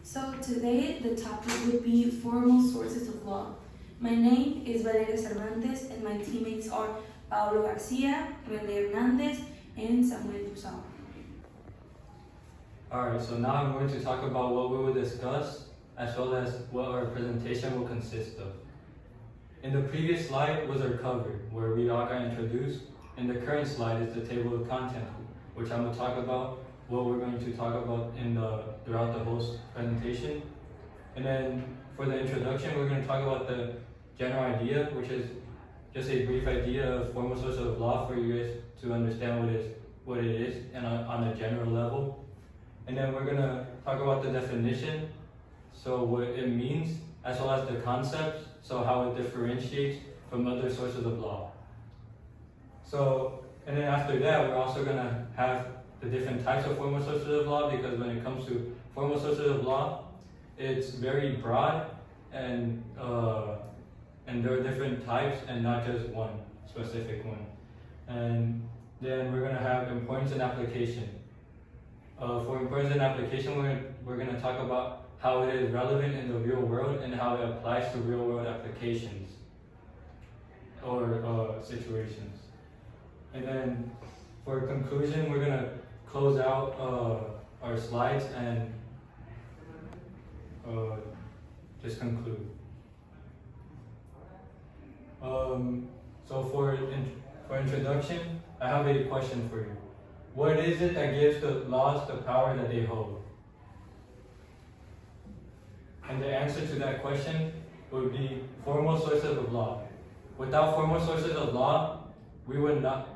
So today the topic would be formal sources of law. My name is Valeria Cervantes and my teammates are Paolo García, René Hernández, and Yu Zhao. Alright, so now I'm going to talk about what we will discuss as well as what our presentation will consist of. In the previous slide was our cover, where we all got introduced, and the current slide is the table of content, which I'm going to talk about what we're going to talk about throughout the whole presentation. And then for the introduction, we're going to talk about the general idea, which is just a brief idea of formal sources of law for you guys to understand what it is and on a general level. And then we're going to talk about the definition, so what it means, as well as the concepts, so how it differentiates from other sources of law. And then after that, we're also going to have the different types of formal sources of law, because when it comes to formal sources of law, it's very broad and there are different types and not just one specific one. And then we're going to have importance and application. For importance and application, we're going to talk about how it is relevant in the real world and how it applies to real world applications or situations. And then for conclusion, we're going to close out our slides and just conclude. So for introduction, I have a question for you. What is it that gives the laws the power that they hold? And the answer to that question would be formal sources of law. Without formal sources of law, we would not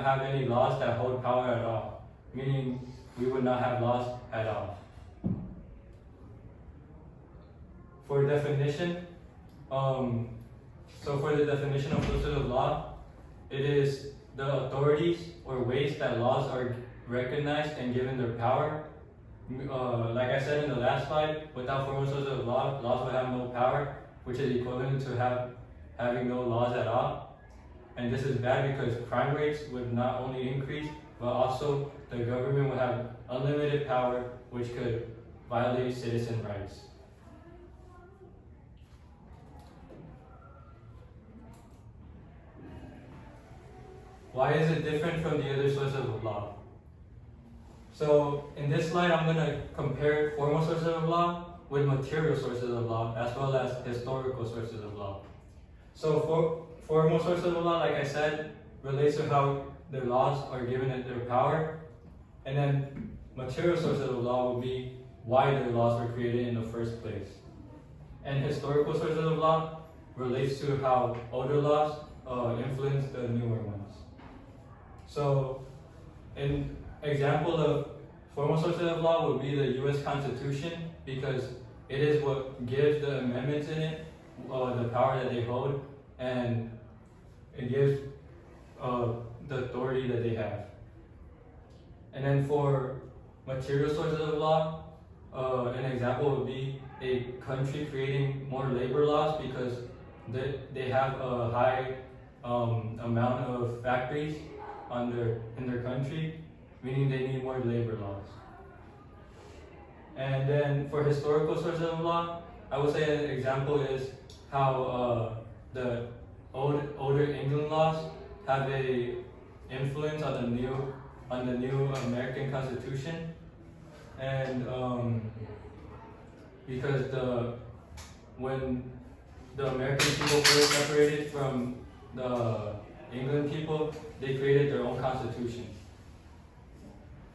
have any laws that hold power at all, meaning we would not have laws at all. For definition, so for the definition of sources of law, it is the authorities or ways that laws are recognized and given their power. Like I said in the last slide, without formal sources of law, laws would have no power, which is equivalent to having no laws at all. And this is bad because crime rates would not only increase, but also the government would have unlimited power, which could violate citizen rights. Why is it different from the other sources of law? So in this slide, I'm going to compare formal sources of law with material sources of law, as well as historical sources of law. So for formal sources of law, like I said, relates to how the laws are given their power. And then material sources of law will be why the laws were created in the first place. And historical sources of law relates to how older laws influence the newer ones. So an example of formal sources of law would be the U.S. Constitution, because it is what gives the amendments in it the power that they hold, and it gives the authority that they have. And then for material sources of law, an example would be a country creating more labor laws because they have a high amount of factories in their country, meaning they need more labor laws. And then for historical sources of law, I would say an example is how the older England laws have a influence on the new American Constitution, and because when the American people first separated from the England people, they created their own constitution.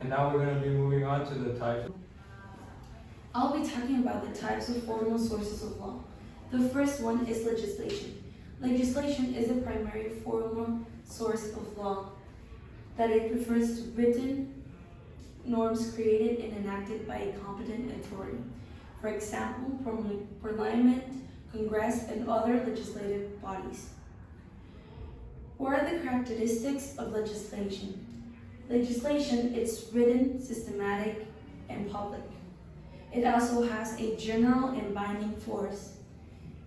And now we're going to be moving on to the types. I'll be talking about the types of formal sources of law. The first one is legislation. Legislation is a primary formal source of law that it refers to written norms created and enacted by a competent authority. For example, Parliament, Congress, and other legislative bodies. What are the characteristics of legislation? Legislation is written, systematic, and public. It also has a general and binding force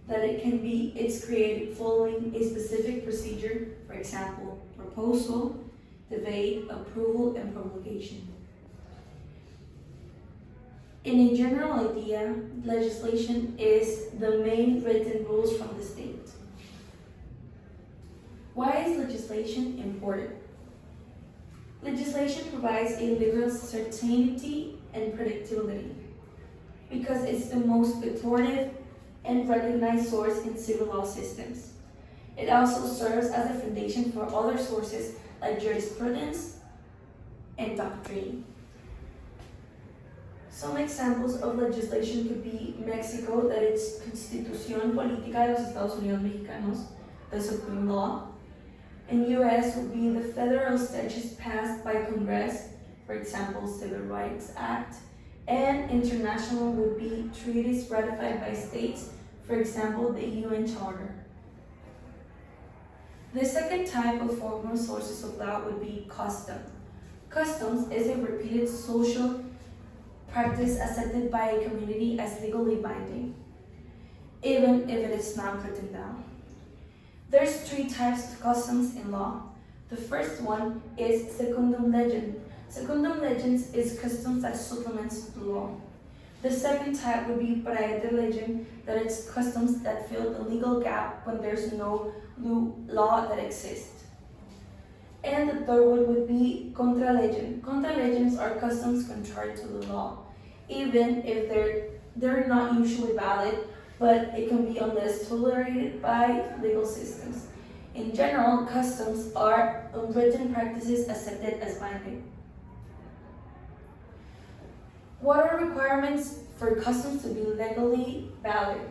that it's created following a specific procedure, for example, proposal, debate, approval, and promulgation. In a general idea, legislation is the main written rules from the state. Why is legislation important? Legislation provides a legal certainty and predictability because it's the most authoritative and recognized source in civil law systems. It also serves as a foundation for other sources like jurisprudence and doctrine. Some examples of legislation could be Mexico, that it's Constitución Política de los Estados Unidos Mexicanos, the Supreme Law. In US would be the federal statutes passed by Congress, for example, Civil Rights Act. And international would be treaties ratified by states, for example, the UN Charter. The second type of formal sources of law would be custom. Customs is a repeated social practice accepted by a community as legally binding, even if it is not written down. There's three types of customs in law. The first one is secundum legem. Secundum legem is customs that supplements the law. The second type would be praeter legem, that it's customs that fill the legal gap when there's no law that exists. And the third one would be contra legem. Contra legems are customs contrary to the law, even if they're not usually valid, but it can be unless tolerated by legal systems. In general, customs are unwritten practices accepted as binding. What are requirements for customs to be legally valid?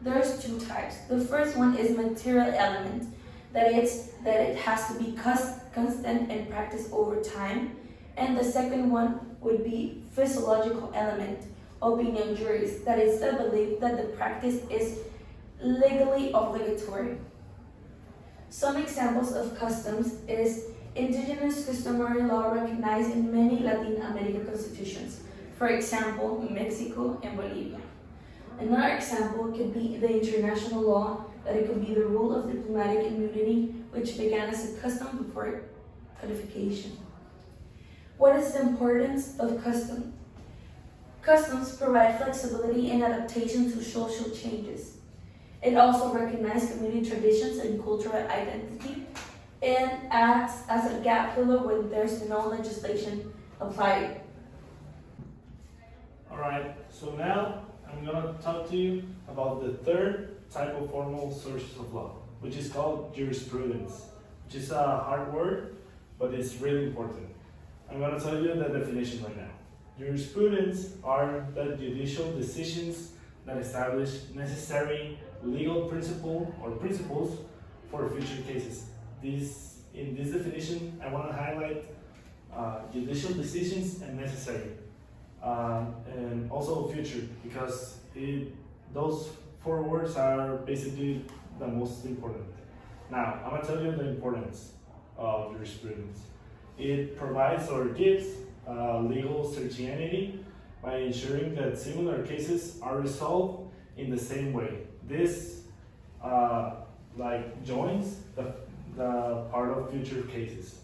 There's two types. The first one is material element, that it has to be constant and practiced over time. And the second one would be physiological element, opinion juris, that is the belief that the practice is legally obligatory. Some examples of customs is indigenous customary law recognized in many Latin American constitutions, for example, Mexico and Bolivia. Another example could be the international law, that it could be the rule of diplomatic immunity, which began as a custom before codification. What is the importance of custom? Customs provide flexibility and adaptation to social changes. It also recognizes community traditions and cultural identity, and acts as a gap filler when there's no legislation applied. Alright, so now I'm going to talk to you about the third type of formal sources of law, which is called jurisprudence, which is a hard word, but it's really important. I'm going to tell you the definition right now. Jurisprudence are the judicial decisions that establish necessary legal principles for future cases. In this definition, I want to highlight judicial decisions and necessary, and also future, because those four words are basically the most important. Now, I'm going to tell you the importance of jurisprudence. It provides or gives legal certainty by ensuring that similar cases are resolved in the same way. This joins the part of future cases.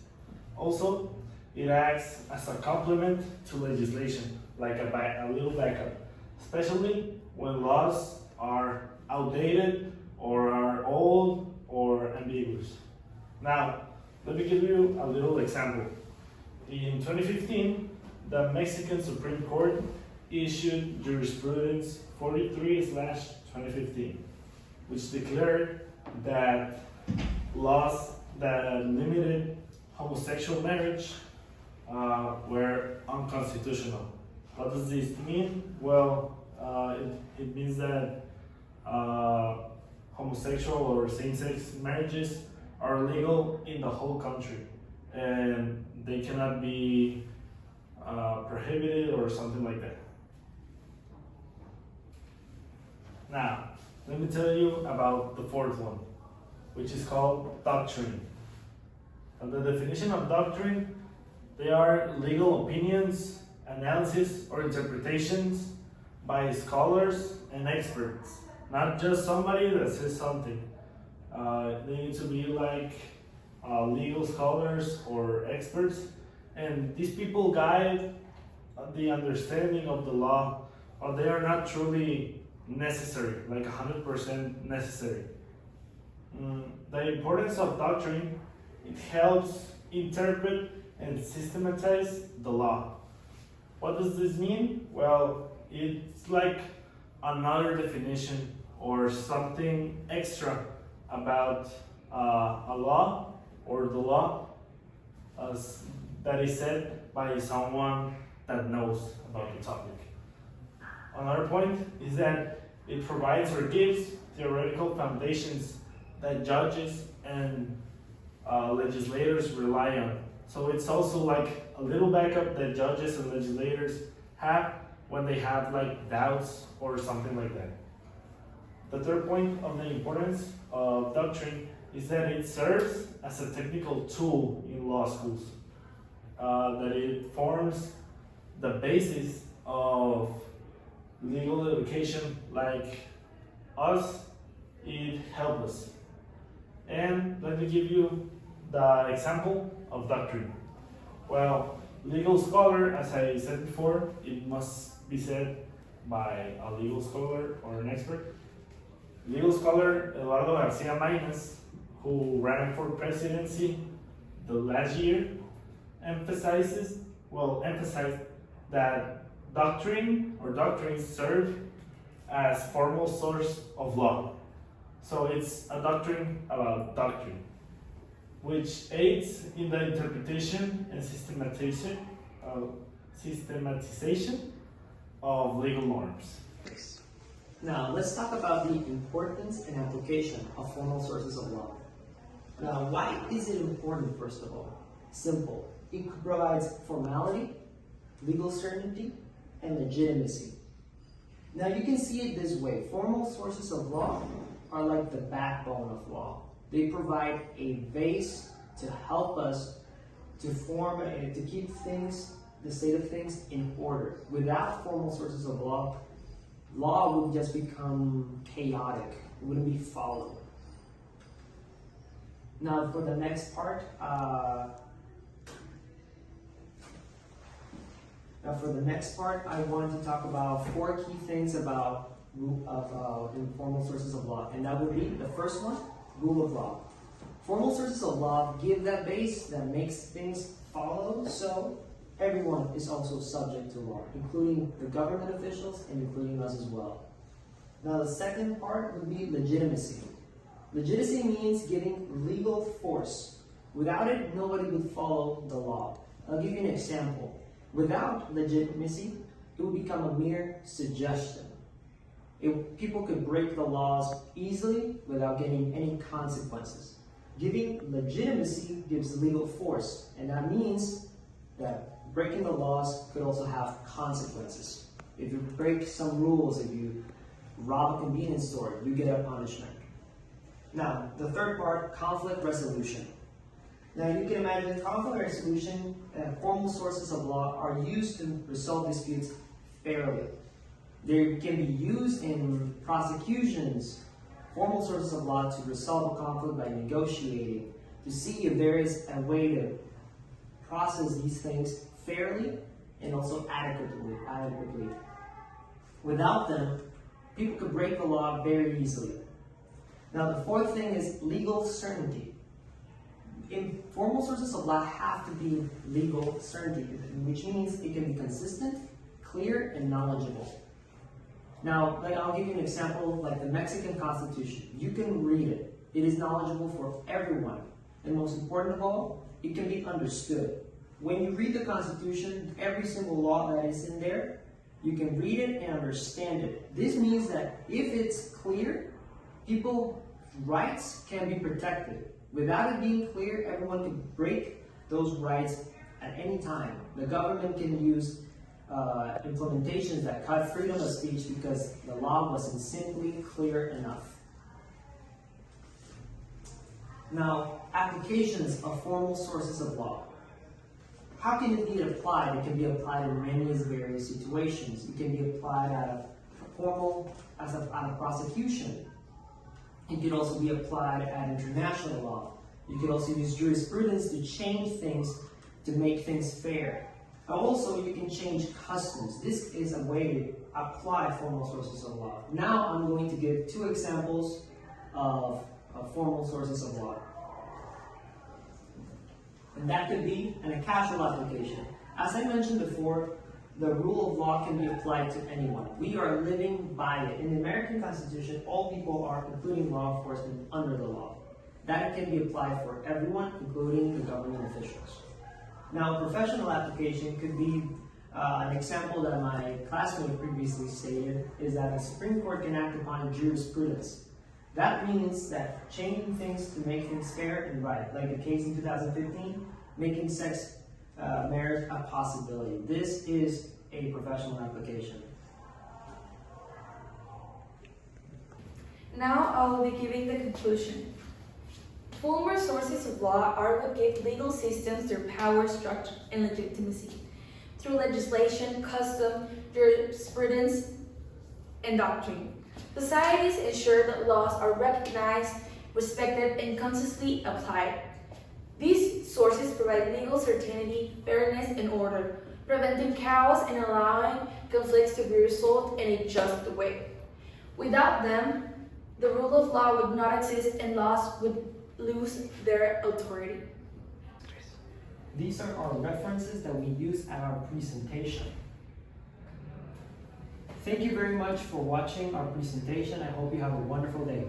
Also, it acts as a complement to legislation, like a little backup, especially when laws are outdated or are old or ambiguous. Now, let me give you a little example. In 2015, the Mexican Supreme Court issued jurisprudence 43/2015, which declared that laws that limited homosexual marriage were unconstitutional. What does this mean? Well, it means that homosexual or same-sex marriages are legal in the whole country, and they cannot be prohibited or something like that. Now, let me tell you about the fourth one, which is called doctrine. And the definition of doctrine, they are legal opinions, analysis, or interpretations by scholars and experts, not just somebody that says something. They need to be like legal scholars or experts, and these people guide the understanding of the law but they are not truly necessary, like 100% necessary. The importance of doctrine, it helps interpret and systematize the law. What does this mean? Well, it's like another definition or something extra about a law or the law that is said by someone that knows about the topic. Another point is that it provides or gives theoretical foundations that judges and legislators rely on. So it's also like a little backup that judges and legislators have when they have like doubts or something like that. The third point of the importance of doctrine is that it serves as a technical tool in law schools, that it forms the basis of legal education like us, it helps us. And let me give you the example of doctrine. Well, legal scholar, as I said before, it must be said by a legal scholar or an expert. Legal scholar Eduardo Garcia Maynes, who ran for presidency the last year, emphasized that doctrine or doctrines serve as formal source of law. So it's a doctrine about doctrine, which aids in the interpretation and systematization of legal norms. Now, let's talk about the importance and application of formal sources of law. Now, why is it important, first of all? Simple. It provides formality, legal certainty, and legitimacy. Now, you can see it this way. Formal sources of law are like the backbone of law. They provide a base to help us to keep things, the state of things, in order. Without formal sources of law, law would just become chaotic. It wouldn't be followed. Now, for the next part, I wanted to talk about 4 key things about informal sources of law, and that would be the first one, rule of law. Formal sources of law give that base that makes things follow, so everyone is also subject to law, including the government officials and including us as well. Now, the second part would be legitimacy. Legitimacy means giving legal force. Without it, nobody would follow the law. I'll give you an example. Without legitimacy, it would become a mere suggestion. People could break the laws easily without getting any consequences. Giving legitimacy gives legal force, and that means that breaking the laws could also have consequences. If you break some rules, if you rob a convenience store, you get a punishment. Now, the third part, conflict resolution. Now, you can imagine conflict resolution, formal sources of law are used to resolve disputes fairly. They can be used in prosecutions, formal sources of law to resolve a conflict by negotiating, to see if there is a way to process these things fairly and also adequately. Without them, people could break the law very easily. Now, the fourth thing is legal certainty. Formal sources of law have to be legal certainty, which means it can be consistent, clear, and knowledgeable. Now, I'll give you an example, like the Mexican Constitution. You can read it. It is knowledgeable for everyone. And most important of all, it can be understood. When you read the Constitution, every single law that is in there, you can read it and understand it. This means that if it's clear, people's rights can be protected. Without it being clear, everyone can break those rights at any time. The government can use implementations that cut freedom of speech because the law wasn't simply clear enough. Now, applications of formal sources of law. How can it be applied? It can be applied in many various situations. It can be applied out of prosecution. It could also be applied at international law. You could also use jurisprudence to change things, to make things fair. Also, you can change customs. This is a way to apply formal sources of law. Now I'm going to give two examples of formal sources of law. And that could be in a casual application. As I mentioned before, the rule of law can be applied to anyone. We are living by it. In the American Constitution, all people are, including law enforcement, under the law. That can be applied for everyone, including the government officials. Now, a professional application could be an example that my classmate previously stated is that the Supreme Court can act upon jurisprudence. That means that changing things to make things fair and right, like the case in 2015, making sex marriage a possibility. This is a professional application. Now I will be giving the conclusion. Formal sources of law are what give legal systems their power, structure, and legitimacy through legislation, custom, jurisprudence, and doctrine. Societies ensure that laws are recognized, respected, and consistently applied. These sources provide legal certainty, fairness, and order, preventing chaos and allowing conflicts to be resolved in a just way. Without them, the rule of law would not exist and laws would lose their authority. These are our references that we use at our presentation. Thank you very much for watching our presentation. I hope you have a wonderful day.